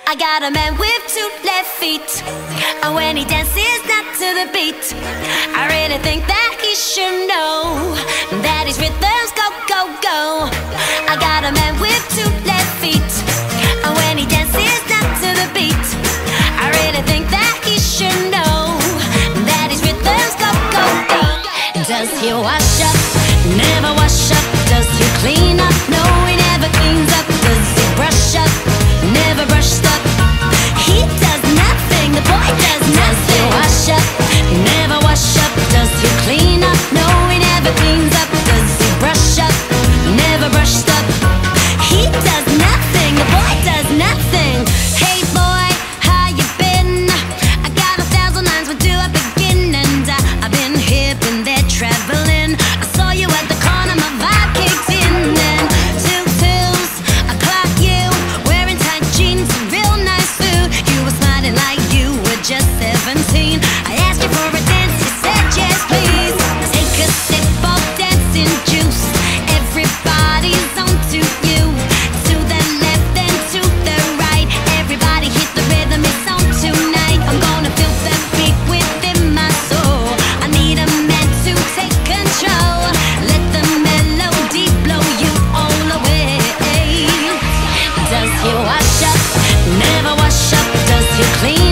I got a man with two left feet, and when he dances not to the beat, I really think that he should know that his rhythms go, go, go. I got a man with two left feet, and when he dances not to the beat, I really think that he should know that his rhythms go, go, go. Does he wash up? Never wash up. Does he clean up? No, he never cleans up. Does he brush up? Never brushed up. He does nothing, the boy does nothing. Does he wash up? Never wash up. Does he clean up? No, he never cleans up. Does he brush up? Never brushed up. He does nothing, the boy does nothing. Hey boy, how you been? I got 1,000 lines, where do I begin? And I've been here, been there, traveling. I saw you at the corner, my vibe kicked in. And two pills, I clocked you wearing tight jeans, a real nice suit. You were smiling like you were just 17. I asked you for a dance, you said yes please. Take a sip of dancing juice. Everybody's on to you. To the left and to the right, everybody hit the rhythm, it's on tonight. I'm gonna feel the beat within my soul. I need a man to take control. Let the melody blow you all away. Does he wash up? Never wash up. Does he clean